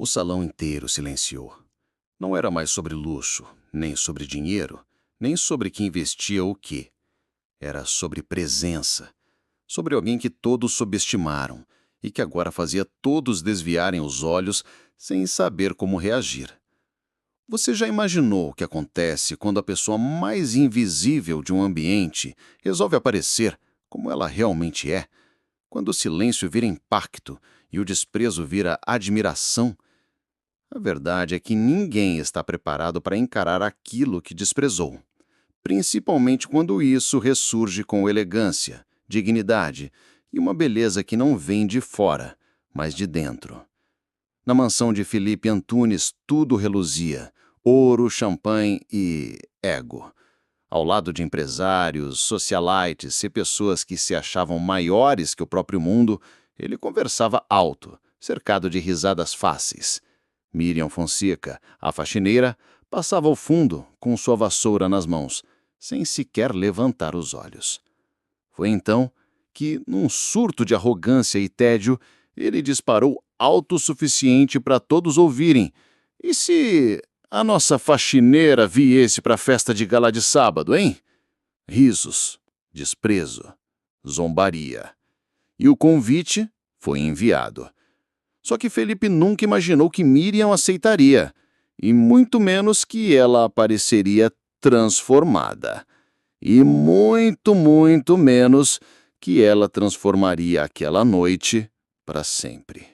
O salão inteiro silenciou. Não era mais sobre luxo, nem sobre dinheiro, nem sobre quem vestia o quê. Era sobre presença, sobre alguém que todos subestimaram e que agora fazia todos desviarem os olhos sem saber como reagir. Você já imaginou o que acontece quando a pessoa mais invisível de um ambiente resolve aparecer como ela realmente é? Quando o silêncio vira impacto e o desprezo vira admiração? A verdade é que ninguém está preparado para encarar aquilo que desprezou, principalmente quando isso ressurge com elegância, dignidade e uma beleza que não vem de fora, mas de dentro. Na mansão de Felipe Antunes tudo reluzia: ouro, champanhe e ego. Ao lado de empresários, socialites e pessoas que se achavam maiores que o próprio mundo, ele conversava alto, cercado de risadas fáceis. Miriam Fonseca, a faxineira, passava ao fundo com sua vassoura nas mãos, sem sequer levantar os olhos. Foi então que, num surto de arrogância e tédio, ele disparou alto o suficiente para todos ouvirem. E se a nossa faxineira viesse para a festa de gala de sábado, hein? Risos, desprezo, zombaria. E o convite foi enviado. Só que Felipe nunca imaginou que Miriam aceitaria, e muito menos que ela apareceria transformada. E muito menos que ela transformaria aquela noite para sempre.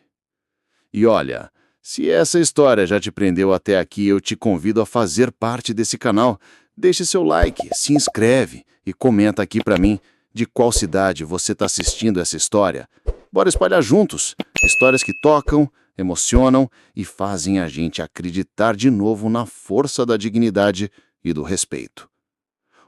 E olha, se essa história já te prendeu até aqui, eu te convido a fazer parte desse canal. Deixe seu like, se inscreve e comenta aqui para mim de qual cidade você está assistindo essa história. Bora espalhar juntos histórias que tocam, emocionam e fazem a gente acreditar de novo na força da dignidade e do respeito.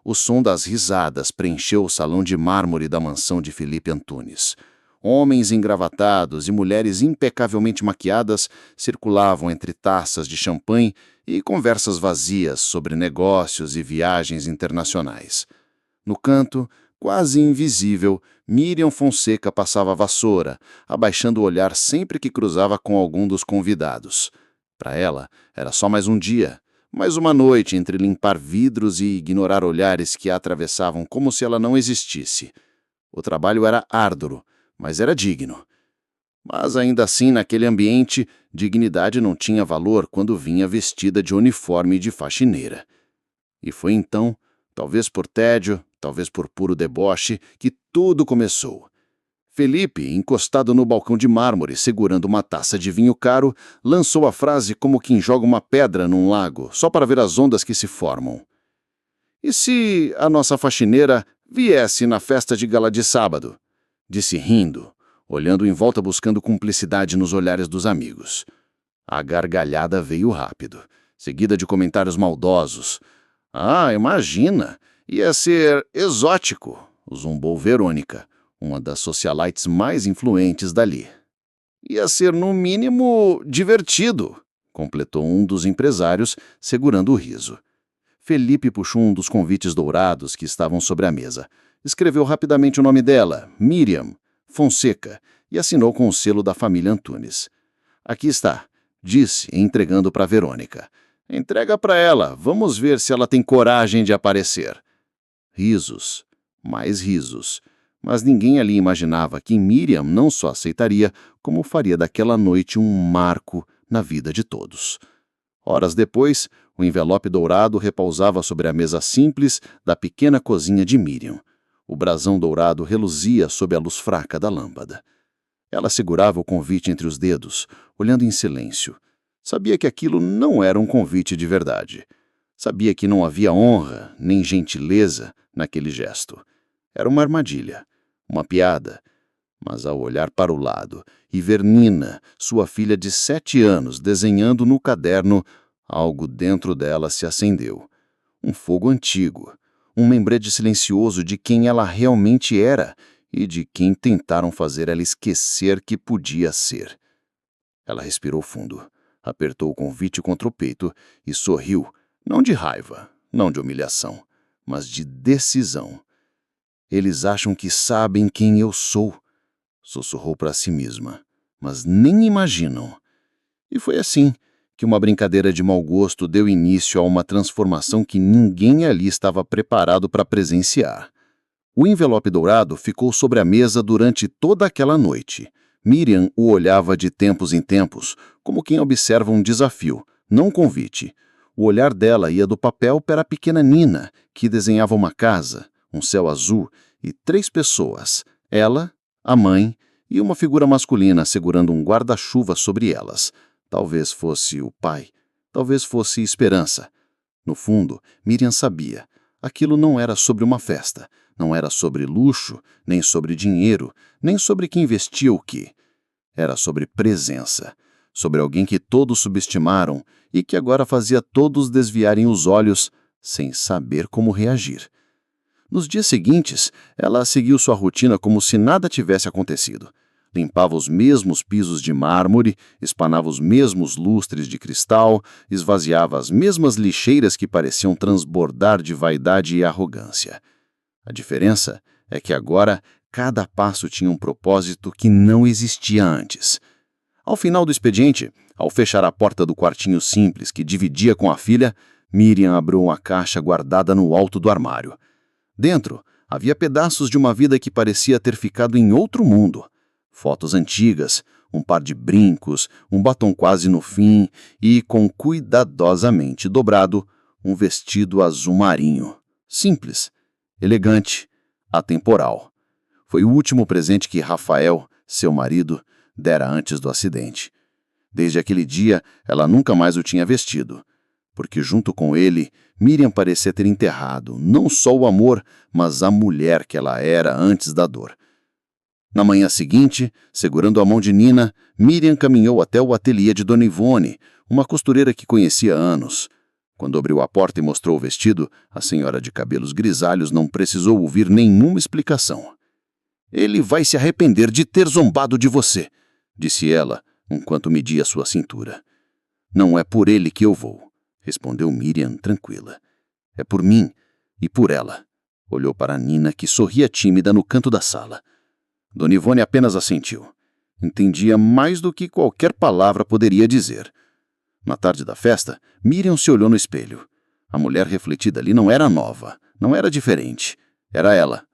O som das risadas preencheu o salão de mármore da mansão de Felipe Antunes. Homens engravatados e mulheres impecavelmente maquiadas circulavam entre taças de champanhe e conversas vazias sobre negócios e viagens internacionais. No canto, quase invisível, Miriam Fonseca passava a vassoura, abaixando o olhar sempre que cruzava com algum dos convidados. Para ela, era só mais um dia, mais uma noite entre limpar vidros e ignorar olhares que a atravessavam como se ela não existisse. O trabalho era árduo, mas era digno. Mas ainda assim, naquele ambiente, dignidade não tinha valor quando vinha vestida de uniforme de faxineira. E foi então, talvez por tédio, talvez por puro deboche, que tudo começou. Felipe, encostado no balcão de mármore, segurando uma taça de vinho caro, lançou a frase como quem joga uma pedra num lago, só para ver as ondas que se formam. E se a nossa faxineira viesse na festa de gala de sábado? Disse rindo, olhando em volta buscando cumplicidade nos olhares dos amigos. A gargalhada veio rápido, seguida de comentários maldosos. Ah, imagina! Ia ser exótico, zumbou Verônica, uma das socialites mais influentes dali. Ia ser, no mínimo, divertido, completou um dos empresários, segurando o riso. Felipe puxou um dos convites dourados que estavam sobre a mesa. Escreveu rapidamente o nome dela, Miriam Fonseca, e assinou com o selo da família Antunes. Aqui está, disse, entregando para Verônica. Entrega para ela, vamos ver se ela tem coragem de aparecer. Risos, mais risos. Mas ninguém ali imaginava que Miriam não só aceitaria, como faria daquela noite um marco na vida de todos. Horas depois, o envelope dourado repousava sobre a mesa simples da pequena cozinha de Miriam. O brasão dourado reluzia sob a luz fraca da lâmpada. Ela segurava o convite entre os dedos, olhando em silêncio. Sabia que aquilo não era um convite de verdade. Sabia que não havia honra nem gentileza naquele gesto. Era uma armadilha, uma piada. Mas ao olhar para o lado e ver Nina, sua filha de 7 anos, desenhando no caderno, algo dentro dela se acendeu. Um fogo antigo, um lembrete silencioso de quem ela realmente era e de quem tentaram fazer ela esquecer que podia ser. Ela respirou fundo, apertou o convite contra o peito e sorriu, não de raiva, não de humilhação, mas de decisão. Eles acham que sabem quem eu sou, sussurrou para si mesma, mas nem imaginam. E foi assim que uma brincadeira de mau gosto deu início a uma transformação que ninguém ali estava preparado para presenciar. O envelope dourado ficou sobre a mesa durante toda aquela noite. Miriam o olhava de tempos em tempos, como quem observa um desafio, não um convite. O olhar dela ia do papel para a pequena Nina, que desenhava uma casa, um céu azul e 3 pessoas: ela, a mãe e uma figura masculina segurando um guarda-chuva sobre elas. Talvez fosse o pai, talvez fosse esperança. No fundo, Miriam sabia. Aquilo não era sobre uma festa, não era sobre luxo, nem sobre dinheiro, nem sobre quem vestia o quê. Era sobre presença, sobre alguém que todos subestimaram e que agora fazia todos desviarem os olhos sem saber como reagir. Nos dias seguintes, ela seguiu sua rotina como se nada tivesse acontecido. Limpava os mesmos pisos de mármore, espanava os mesmos lustres de cristal, esvaziava as mesmas lixeiras que pareciam transbordar de vaidade e arrogância. A diferença é que agora cada passo tinha um propósito que não existia antes. Ao final do expediente, ao fechar a porta do quartinho simples que dividia com a filha, Miriam abriu uma caixa guardada no alto do armário. Dentro, havia pedaços de uma vida que parecia ter ficado em outro mundo. Fotos antigas, um par de brincos, um batom quase no fim e, com cuidadosamente dobrado, um vestido azul marinho. Simples, elegante, atemporal. Foi o último presente que Rafael, seu marido, dera antes do acidente. Desde aquele dia, ela nunca mais o tinha vestido, porque junto com ele, Miriam parecia ter enterrado não só o amor, mas a mulher que ela era antes da dor. Na manhã seguinte, segurando a mão de Nina, Miriam caminhou até o ateliê de Dona Ivone, uma costureira que conhecia há anos. Quando abriu a porta e mostrou o vestido, a senhora de cabelos grisalhos não precisou ouvir nenhuma explicação. "Ele vai se arrepender de ter zombado de você", disse ela, enquanto media sua cintura. "Não é por ele que eu vou", respondeu Miriam tranquila. "É por mim e por ela." Olhou para Nina, que sorria tímida no canto da sala. Dona Ivone apenas assentiu. Entendia mais do que qualquer palavra poderia dizer. Na tarde da festa, Miriam se olhou no espelho. A mulher refletida ali não era nova, não era diferente. Era ela.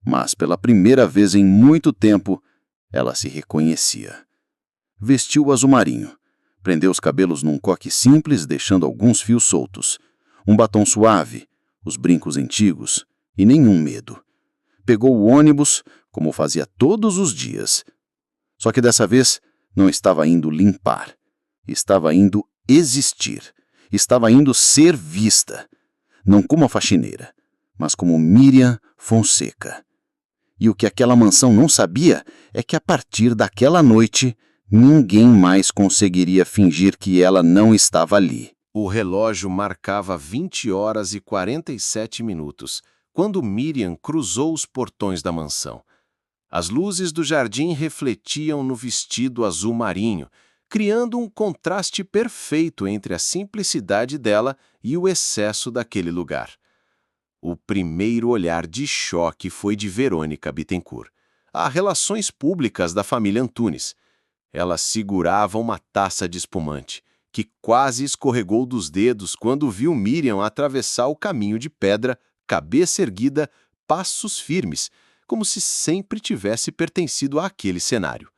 Mas, pela primeira vez em muito tempo, ela se reconhecia. Vestiu o azul marinho. Prendeu os cabelos num coque simples, deixando alguns fios soltos. Um batom suave, os brincos antigos e nenhum medo. Pegou o ônibus, como fazia todos os dias. Só que dessa vez não estava indo limpar. Estava indo existir. Estava indo ser vista. Não como a faxineira, mas como Miriam Fonseca. E o que aquela mansão não sabia é que a partir daquela noite, ninguém mais conseguiria fingir que ela não estava ali. O relógio marcava 20 horas e 47 minutos, quando Miriam cruzou os portões da mansão. As luzes do jardim refletiam no vestido azul marinho, criando um contraste perfeito entre a simplicidade dela e o excesso daquele lugar. O primeiro olhar de choque foi de Verônica Bittencourt, a relações públicas da família Antunes. Ela segurava uma taça de espumante, que quase escorregou dos dedos quando viu Miriam atravessar o caminho de pedra, cabeça erguida, passos firmes, como se sempre tivesse pertencido àquele cenário.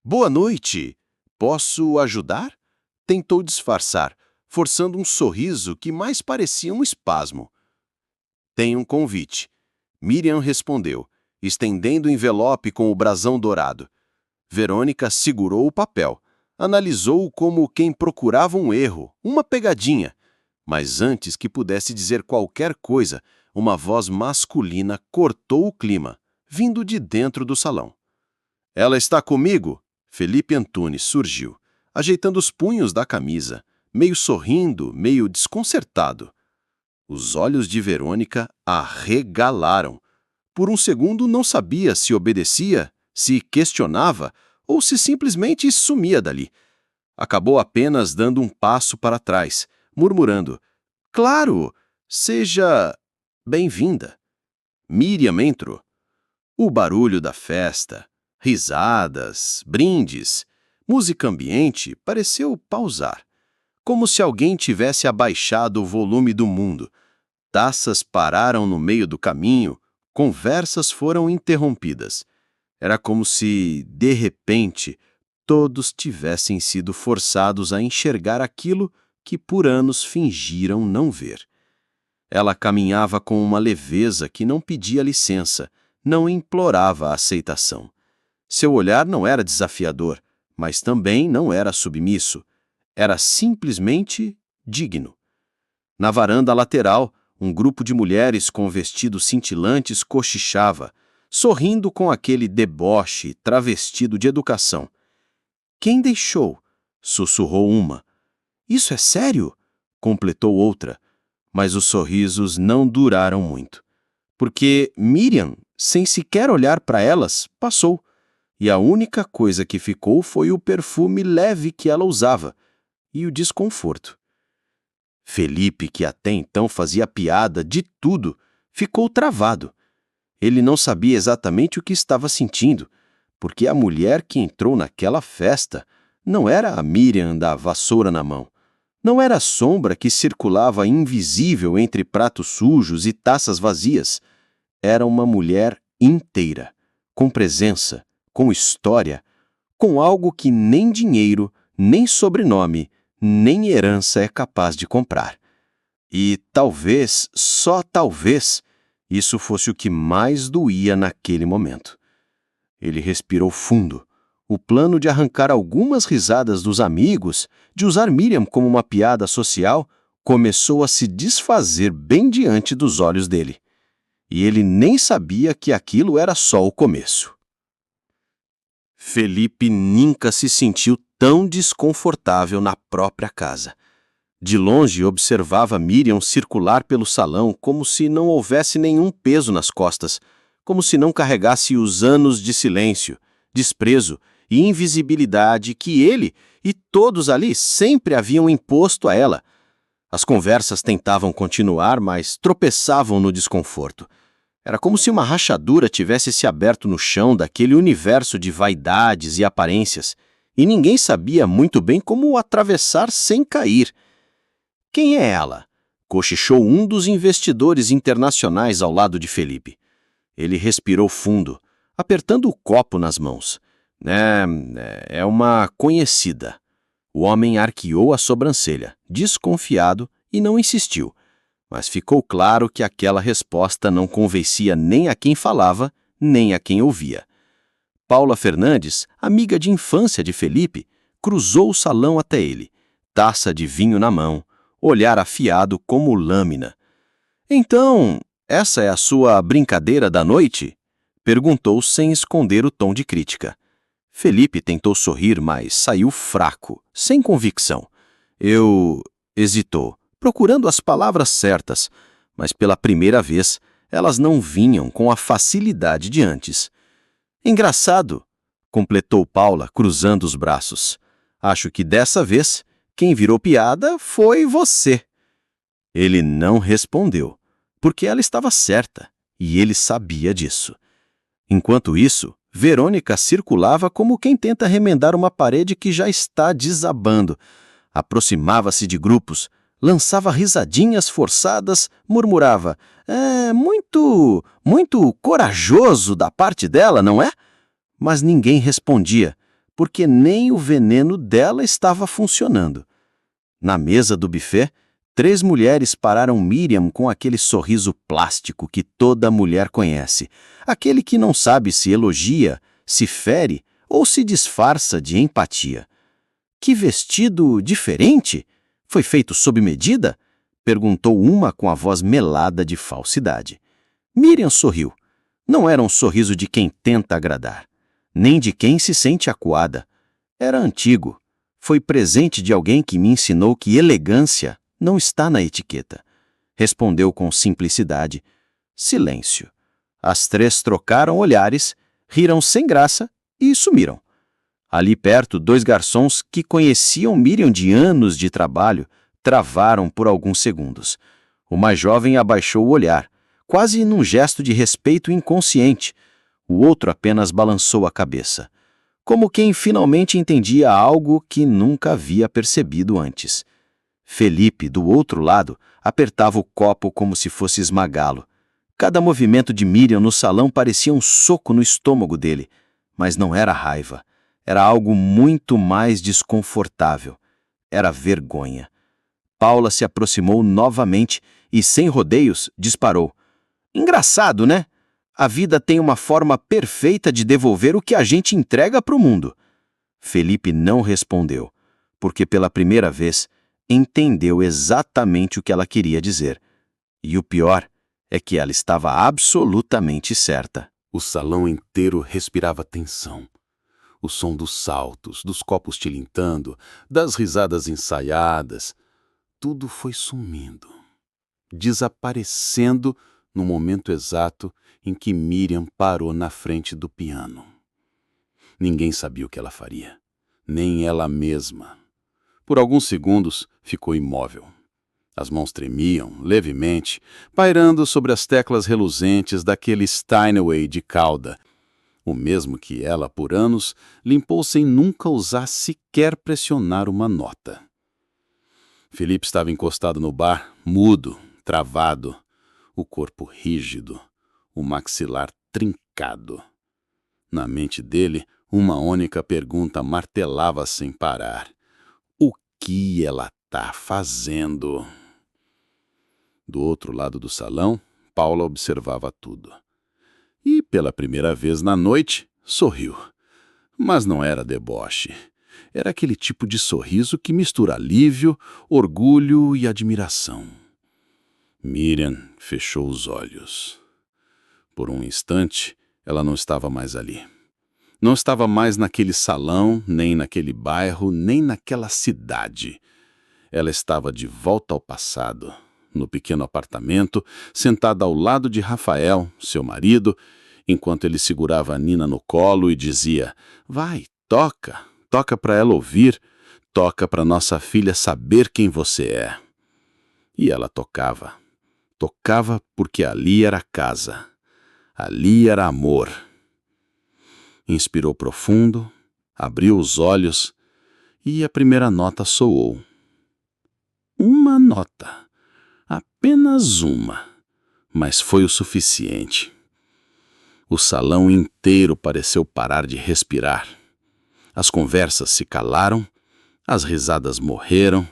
"Boa noite! Posso ajudar?" Tentou disfarçar, forçando um sorriso que mais parecia um espasmo. "Tem um convite." Miriam respondeu, estendendo o envelope com o brasão dourado. Verônica segurou o papel, analisou-o como quem procurava um erro, uma pegadinha. Mas antes que pudesse dizer qualquer coisa, uma voz masculina cortou o clima, vindo de dentro do salão. "Ela está comigo?" Felipe Antunes surgiu, ajeitando os punhos da camisa, meio sorrindo, meio desconcertado. Os olhos de Verônica arregalaram. Por um segundo não sabia se obedecia, se questionava ou se simplesmente sumia dali. Acabou apenas dando um passo para trás, murmurando: "Claro, seja bem-vinda." Miriam entrou. O barulho da festa, risadas, brindes, Música ambiente pareceu pausar, como se alguém tivesse abaixado o volume do mundo. Taças pararam no meio do caminho, conversas foram interrompidas. Era como se, de repente, todos tivessem sido forçados a enxergar aquilo que por anos fingiram não ver. Ela caminhava com uma leveza que não pedia licença, não implorava a aceitação. Seu olhar não era desafiador, mas também não era submisso. Era simplesmente digno. Na varanda lateral, um grupo de mulheres com vestidos cintilantes cochichava, sorrindo com aquele deboche travestido de educação. "Quem deixou?" sussurrou uma. "Isso é sério?" completou outra. Mas os sorrisos não duraram muito, porque Miriam, sem sequer olhar para elas, passou, e a única coisa que ficou foi o perfume leve que ela usava e o desconforto. Felipe, que até então fazia piada de tudo, ficou travado. Ele não sabia exatamente o que estava sentindo, porque a mulher que entrou naquela festa não era a Miriam da vassoura na mão. Não era a sombra que circulava invisível entre pratos sujos e taças vazias. Era uma mulher inteira, com presença, com história, com algo que nem dinheiro, nem sobrenome, nem herança é capaz de comprar. E talvez, só talvez, isso fosse o que mais doía naquele momento. Ele respirou fundo. O plano de arrancar algumas risadas dos amigos, de usar Miriam como uma piada social, começou a se desfazer bem diante dos olhos dele. E ele nem sabia que aquilo era só o começo. Felipe nunca se sentiu tão desconfortável na própria casa. De longe observava Miriam circular pelo salão como se não houvesse nenhum peso nas costas, como se não carregasse os anos de silêncio, desprezo e invisibilidade que ele e todos ali sempre haviam imposto a ela. As conversas tentavam continuar, mas tropeçavam no desconforto. Era como se uma rachadura tivesse se aberto no chão daquele universo de vaidades e aparências, e ninguém sabia muito bem como o atravessar sem cair. "Quem é ela?" cochichou um dos investidores internacionais ao lado de Felipe. Ele respirou fundo, apertando o copo nas mãos. É uma conhecida." O homem arqueou a sobrancelha, desconfiado, e não insistiu. Mas ficou claro que aquela resposta não convencia nem a quem falava, nem a quem ouvia. Paula Fernandes, amiga de infância de Felipe, cruzou o salão até ele, taça de vinho na mão, olhar afiado como lâmina. "Então, essa é a sua brincadeira da noite?" perguntou sem esconder o tom de crítica. Felipe tentou sorrir, mas saiu fraco, sem convicção. Hesitou, procurando as palavras certas, mas pela primeira vez elas não vinham com a facilidade de antes. "Engraçado", completou Paula, cruzando os braços. "Acho que dessa vez quem virou piada foi você." Ele não respondeu, porque ela estava certa, e ele sabia disso. Enquanto isso, Verônica circulava como quem tenta remendar uma parede que já está desabando. Aproximava-se de grupos, lançava risadinhas forçadas, murmurava: muito corajoso da parte dela, não é?" Mas ninguém respondia, porque nem o veneno dela estava funcionando. Na mesa do buffet, 3 mulheres pararam Miriam com aquele sorriso plástico que toda mulher conhece, aquele que não sabe se elogia, se fere ou se disfarça de empatia. "Que vestido diferente? Foi feito sob medida?" perguntou uma com a voz melada de falsidade. Miriam sorriu. Não era um sorriso de quem tenta agradar, nem de quem se sente acuada. Era antigo. Foi presente de alguém que me ensinou que elegância não está na etiqueta. Respondeu com simplicidade. Silêncio. As 3 trocaram olhares, riram sem graça e sumiram. Ali perto, 2 garçons que conheciam Miriam de anos de trabalho travaram por alguns segundos. O mais jovem abaixou o olhar, quase num gesto de respeito inconsciente. O outro apenas balançou a cabeça. como quem finalmente entendia algo que nunca havia percebido antes. Felipe, do outro lado, apertava o copo como se fosse esmagá-lo. Cada movimento de Miriam no salão parecia um soco no estômago dele, mas não era raiva. Era algo muito mais desconfortável. Era vergonha. Paula se aproximou novamente e, sem rodeios, disparou. Engraçado, né? A vida tem uma forma perfeita de devolver o que a gente entrega para o mundo. Felipe não respondeu, porque pela primeira vez entendeu exatamente o que ela queria dizer. E o pior é que ela estava absolutamente certa. O salão inteiro respirava tensão. O som dos saltos, dos copos tilintando, das risadas ensaiadas, tudo foi sumindo, desaparecendo no momento exato em que Miriam parou na frente do piano. Ninguém sabia o que ela faria, nem ela mesma. Por alguns segundos ficou imóvel. As mãos tremiam, levemente, pairando sobre as teclas reluzentes daquele Steinway de cauda, o mesmo que ela, por anos, limpou sem nunca ousar sequer pressionar uma nota. Felipe estava encostado no bar, mudo, travado, o corpo rígido, o maxilar trincado. Na mente dele, uma única pergunta martelava sem parar. O que ela está fazendo? Do outro lado do salão, Paula observava tudo. E, pela primeira vez na noite, sorriu. Mas não era deboche. Era aquele tipo de sorriso que mistura alívio, orgulho e admiração. Miriam fechou os olhos. Por um instante, ela não estava mais ali. Não estava mais naquele salão, nem naquele bairro, nem naquela cidade. Ela estava de volta ao passado, no pequeno apartamento, sentada ao lado de Rafael, seu marido, enquanto ele segurava a Nina no colo e dizia: vai, toca para ela ouvir, toca para nossa filha saber quem você é. E ela tocava porque ali era casa, ali era amor. Inspirou profundo, abriu os olhos e a primeira nota soou. Uma nota, apenas uma, mas foi o suficiente. O salão inteiro pareceu parar de respirar. As conversas se calaram, as risadas morreram,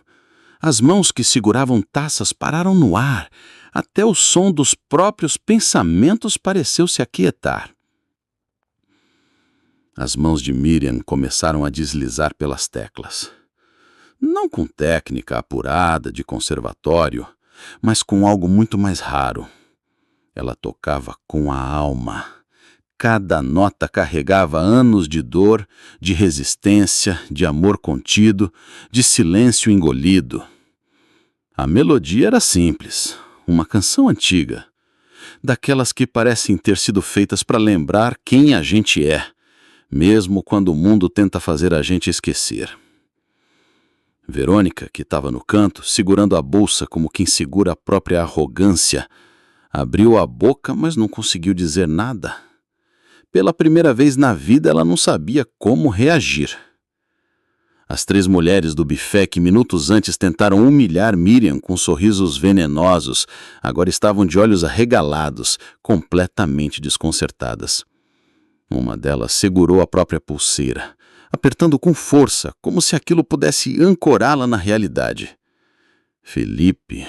as mãos que seguravam taças pararam no ar, até o som dos próprios pensamentos pareceu se aquietar. As mãos de Miriam começaram a deslizar pelas teclas. Não com técnica apurada de conservatório, mas com algo muito mais raro. Ela tocava com a alma. Cada nota carregava anos de dor, de resistência, de amor contido, de silêncio engolido. A melodia era simples, uma canção antiga, daquelas que parecem ter sido feitas para lembrar quem a gente é, mesmo quando o mundo tenta fazer a gente esquecer. Verônica, que estava no canto, segurando a bolsa como quem segura a própria arrogância, abriu a boca, mas não conseguiu dizer nada. Pela primeira vez na vida, ela não sabia como reagir. As três mulheres do buffet que minutos antes tentaram humilhar Miriam com sorrisos venenosos, agora estavam de olhos arregalados, completamente desconcertadas. Uma delas segurou a própria pulseira, apertando com força, como se aquilo pudesse ancorá-la na realidade. Felipe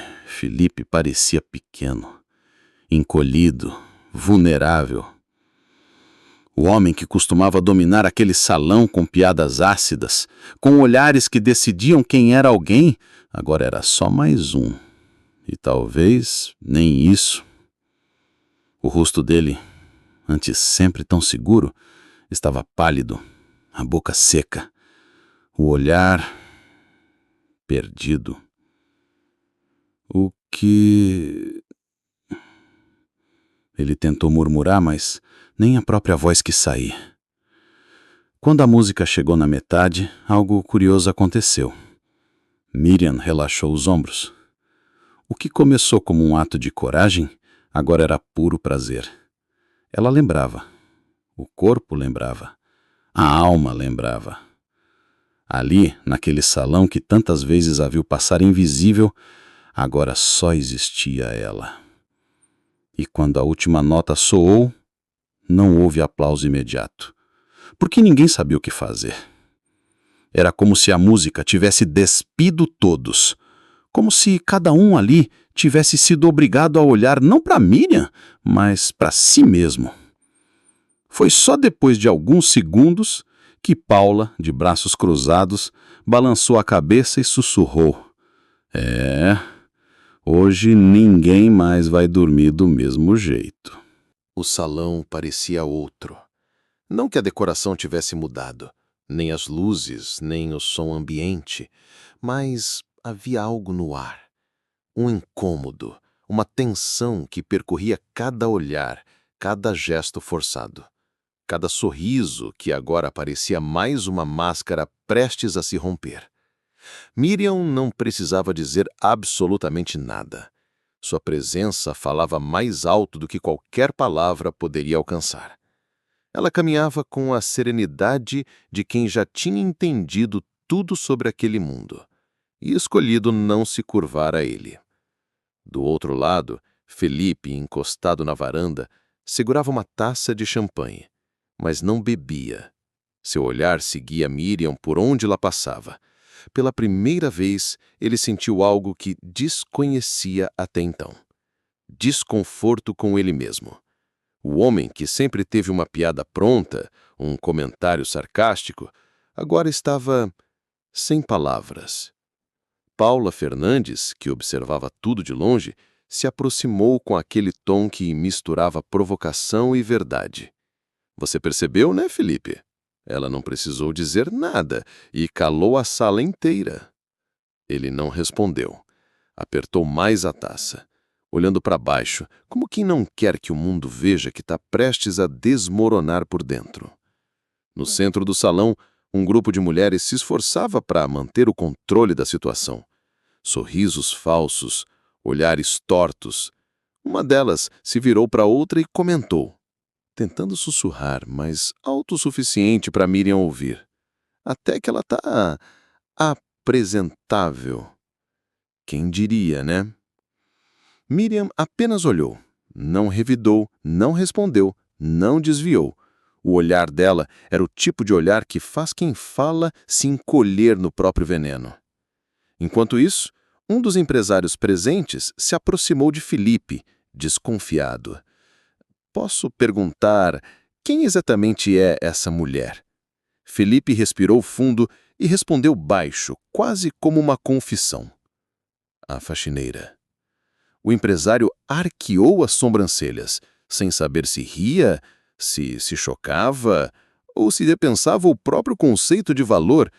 parecia pequeno, encolhido, vulnerável. O homem que costumava dominar aquele salão com piadas ácidas, com olhares que decidiam quem era alguém, agora era só mais um. E talvez nem isso. O rosto dele, antes sempre tão seguro, estava pálido, a boca seca, o olhar perdido. O que... Ele tentou murmurar, mas nem a própria voz quis sair. Quando a música chegou na metade, algo curioso aconteceu. Miriam relaxou os ombros. O que começou como um ato de coragem, agora era puro prazer. Ela lembrava. O corpo lembrava. A alma lembrava. Ali, naquele salão que tantas vezes a viu passar invisível, agora só existia ela. E quando a última nota soou, não houve aplauso imediato, porque ninguém sabia o que fazer. Era como se a música tivesse despido todos, como se cada um ali tivesse sido obrigado a olhar não para Miriam, mas para si mesmo. Foi só depois de alguns segundos que Paula, de braços cruzados, balançou a cabeça e sussurrou: hoje ninguém mais vai dormir do mesmo jeito. O salão parecia outro. Não que a decoração tivesse mudado, nem as luzes, nem o som ambiente, mas havia algo no ar. Um incômodo, uma tensão que percorria cada olhar, cada gesto forçado. Cada sorriso que agora parecia mais uma máscara prestes a se romper. Miriam não precisava dizer absolutamente nada. Sua presença falava mais alto do que qualquer palavra poderia alcançar. Ela caminhava com a serenidade de quem já tinha entendido tudo sobre aquele mundo e escolhido não se curvar a ele. Do outro lado, Felipe, encostado na varanda, segurava uma taça de champanhe, mas não bebia. Seu olhar seguia Miriam por onde ela passava. Pela primeira vez, ele sentiu algo que desconhecia até então. Desconforto com ele mesmo. O homem que sempre teve uma piada pronta, um comentário sarcástico, agora estava sem palavras. Paula Fernandes, que observava tudo de longe, se aproximou com aquele tom que misturava provocação e verdade. Você percebeu, né, Felipe? Ela não precisou dizer nada e calou a sala inteira. Ele não respondeu. Apertou mais a taça, olhando para baixo, como quem não quer que o mundo veja que está prestes a desmoronar por dentro. No centro do salão, um grupo de mulheres se esforçava para manter o controle da situação. Sorrisos falsos, olhares tortos. Uma delas se virou para outra e comentou, tentando sussurrar, mas alto o suficiente para Miriam ouvir. Até que ela tá apresentável. Quem diria, né? Miriam apenas olhou. Não revidou, não respondeu, não desviou. O olhar dela era o tipo de olhar que faz quem fala se encolher no próprio veneno. Enquanto isso, um dos empresários presentes se aproximou de Felipe, desconfiado. Posso perguntar quem exatamente é essa mulher? Felipe respirou fundo e respondeu baixo, quase como uma confissão. A faxineira. O empresário arqueou as sobrancelhas, sem saber se ria, se chocava ou se repensava o próprio conceito de valor,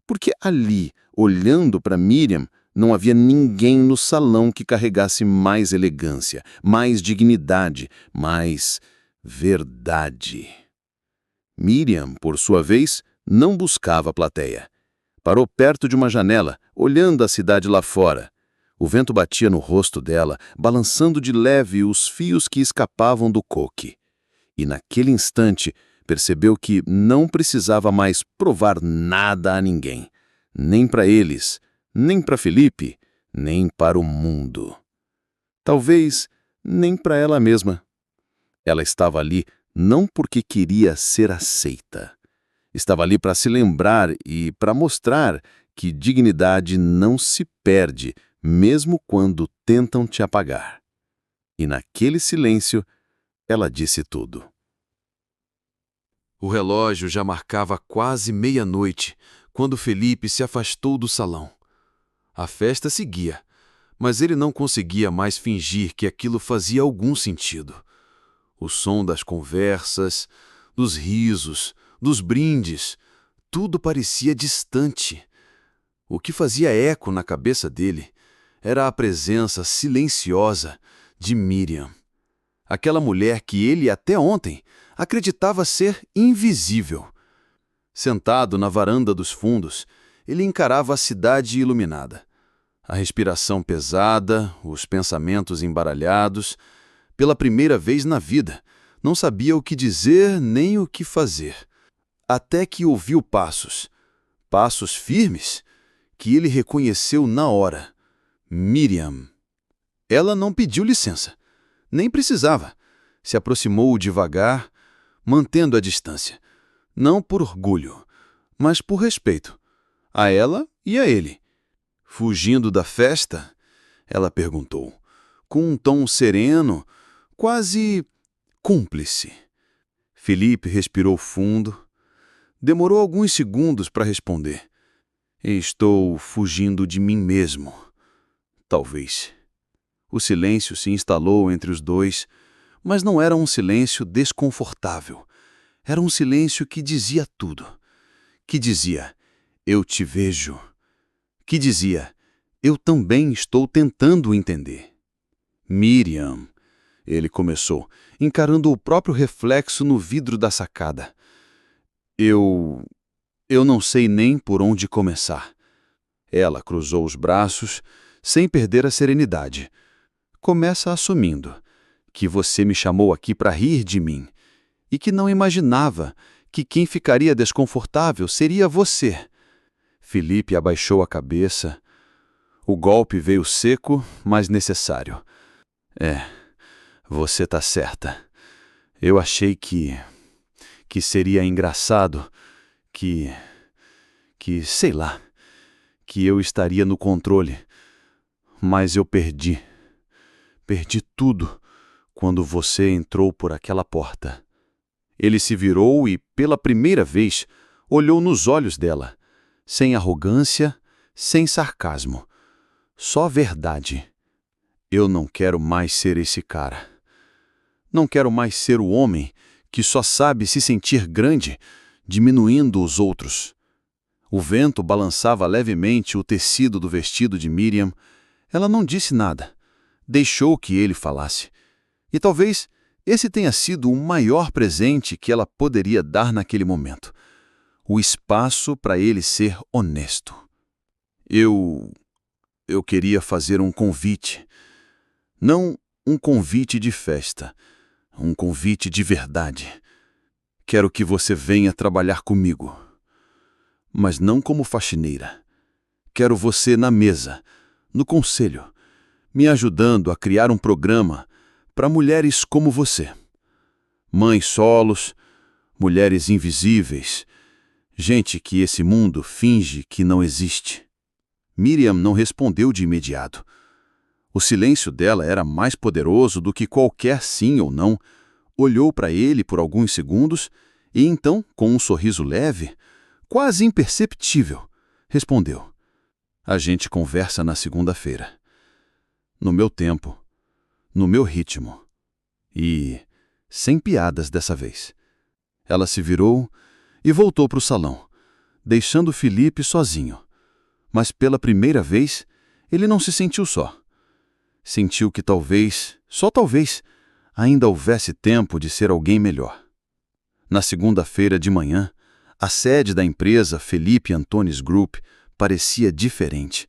porque ali, olhando para Miriam, não havia ninguém no salão que carregasse mais elegância, mais dignidade, mais verdade. Miriam, por sua vez, não buscava a plateia. Parou perto de uma janela, olhando a cidade lá fora. O vento batia no rosto dela, balançando de leve os fios que escapavam do coque. E naquele instante, percebeu que não precisava mais provar nada a ninguém. Nem para eles, nem para Felipe, nem para o mundo. Talvez nem para ela mesma. Ela estava ali não porque queria ser aceita. Estava ali para se lembrar e para mostrar que dignidade não se perde, mesmo quando tentam te apagar. E naquele silêncio, ela disse tudo. O relógio já marcava quase meia-noite, quando Felipe se afastou do salão. A festa seguia, mas ele não conseguia mais fingir que aquilo fazia algum sentido. O som das conversas, dos risos, dos brindes, tudo parecia distante. O que fazia eco na cabeça dele era a presença silenciosa de Miriam. Aquela mulher que ele até ontem acreditava ser invisível. Sentado na varanda dos fundos, ele encarava a cidade iluminada. A respiração pesada, os pensamentos embaralhados. Pela primeira vez na vida, não sabia o que dizer nem o que fazer. até que ouviu passos, passos firmes, que ele reconheceu na hora. Miriam. Ela não pediu licença, nem precisava. Se aproximou devagar, mantendo a distância. Não por orgulho, mas por respeito. A ela e a ele. Fugindo da festa, ela perguntou, com um tom sereno, quase cúmplice. Felipe respirou fundo. Demorou alguns segundos para responder. Estou fugindo de mim mesmo. Talvez. O silêncio se instalou entre os dois, mas não era um silêncio desconfortável. Era um silêncio que dizia tudo. Que dizia, eu te vejo. Que dizia, eu também estou tentando entender. Miriam, ele começou, encarando o próprio reflexo no vidro da sacada. Eu não sei nem por onde começar. Ela cruzou os braços, sem perder a serenidade. Começa assumindo que você me chamou aqui para rir de mim e que não imaginava que quem ficaria desconfortável seria você. Felipe abaixou a cabeça. O golpe veio seco, mas necessário. Você tá certa. Eu achei que seria engraçado, que sei lá, que eu estaria no controle. Mas eu perdi. Perdi tudo quando você entrou por aquela porta. Ele se virou e, pela primeira vez, olhou nos olhos dela, sem arrogância, sem sarcasmo. Só verdade. Eu não quero mais ser esse cara. Não quero mais ser o homem que só sabe se sentir grande, diminuindo os outros. O vento balançava levemente o tecido do vestido de Miriam. Ela não disse nada. Deixou que ele falasse. E talvez esse tenha sido o maior presente que ela poderia dar naquele momento. O espaço para ele ser honesto. Eu queria fazer um convite. Não um convite de festa. Um convite de verdade. Quero que você venha trabalhar comigo. Mas não como faxineira. Quero você na mesa, no conselho, me ajudando a criar um programa para mulheres como você. Mães solos, mulheres invisíveis, gente que esse mundo finge que não existe. Miriam não respondeu de imediato. O silêncio dela era mais poderoso do que qualquer sim ou não. Olhou para ele por alguns segundos e então, com um sorriso leve, quase imperceptível, respondeu. A gente conversa na segunda-feira. No meu tempo, no meu ritmo. E sem piadas dessa vez. Ela se virou e voltou para o salão, deixando Felipe sozinho. Mas pela primeira vez, ele não se sentiu só. Sentiu que talvez, só talvez, ainda houvesse tempo de ser alguém melhor. Na segunda-feira de manhã, a sede da empresa Felipe Antunes Group parecia diferente.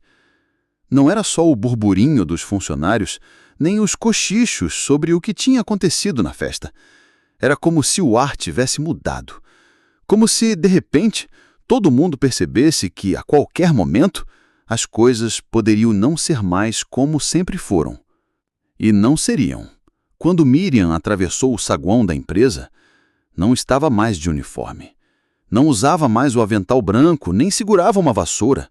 Não era só o burburinho dos funcionários, nem os cochichos sobre o que tinha acontecido na festa. Era como se o ar tivesse mudado. Como se, de repente, todo mundo percebesse que, a qualquer momento, as coisas poderiam não ser mais como sempre foram. E não seriam. Quando Miriam atravessou o saguão da empresa, não estava mais de uniforme. Não usava mais o avental branco, nem segurava uma vassoura.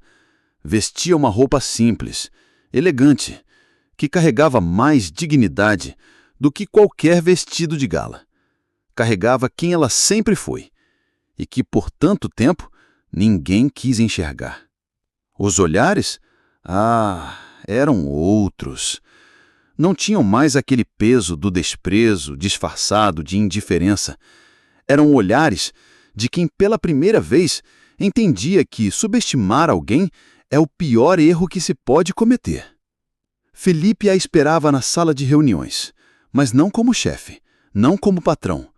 Vestia uma roupa simples, elegante, que carregava mais dignidade do que qualquer vestido de gala. Carregava quem ela sempre foi, e que por tanto tempo ninguém quis enxergar. Os olhares? Eram outros. Não tinham mais aquele peso do desprezo disfarçado de indiferença. Eram olhares de quem pela primeira vez entendia que subestimar alguém é o pior erro que se pode cometer. Felipe a esperava na sala de reuniões, mas não como chefe, não como patrão.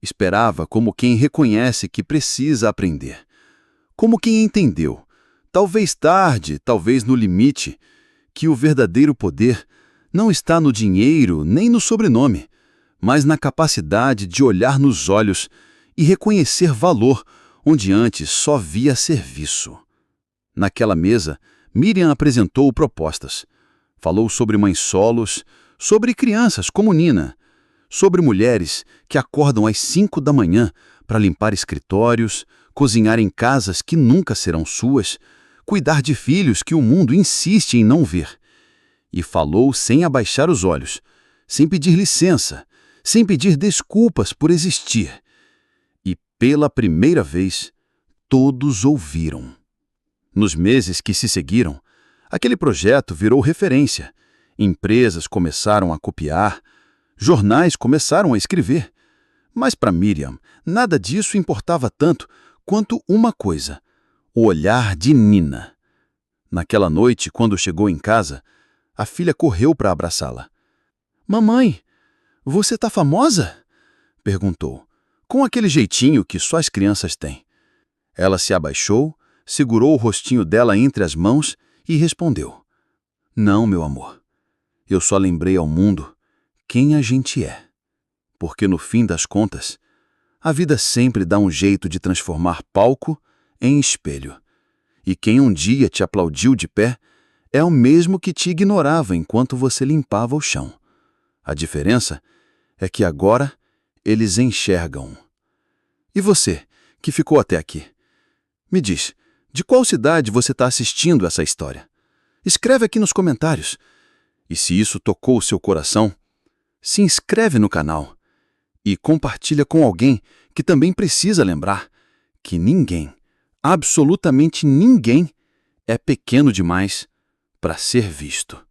Esperava como quem reconhece que precisa aprender. Como quem entendeu, talvez tarde, talvez no limite, que o verdadeiro poder não está no dinheiro nem no sobrenome, mas na capacidade de olhar nos olhos e reconhecer valor onde antes só via serviço. Naquela mesa, Miriam apresentou propostas. Falou sobre mães solos, sobre crianças como Nina, sobre mulheres que acordam às 5 da manhã para limpar escritórios, cozinhar em casas que nunca serão suas, cuidar de filhos que o mundo insiste em não ver. E falou sem abaixar os olhos, sem pedir licença, sem pedir desculpas por existir. E, pela primeira vez, todos ouviram. Nos meses que se seguiram, aquele projeto virou referência. Empresas começaram a copiar, jornais começaram a escrever. Mas para Miriam, nada disso importava tanto quanto uma coisa: o olhar de Nina. Naquela noite, quando chegou em casa, a filha correu para abraçá-la. "Mamãe, você tá famosa?" perguntou, com aquele jeitinho que só as crianças têm. Ela se abaixou, segurou o rostinho dela entre as mãos e respondeu: "Não, meu amor. Eu só lembrei ao mundo quem a gente é. Porque no fim das contas, a vida sempre dá um jeito de transformar palco em espelho. E quem um dia te aplaudiu de pé é o mesmo que te ignorava enquanto você limpava o chão. A diferença é que agora eles enxergam." E você, que ficou até aqui? Me diz, de qual cidade você está assistindo essa história? Escreve aqui nos comentários. E se isso tocou o seu coração, se inscreve no canal e compartilha com alguém que também precisa lembrar que ninguém, absolutamente ninguém, é pequeno demais para ser visto.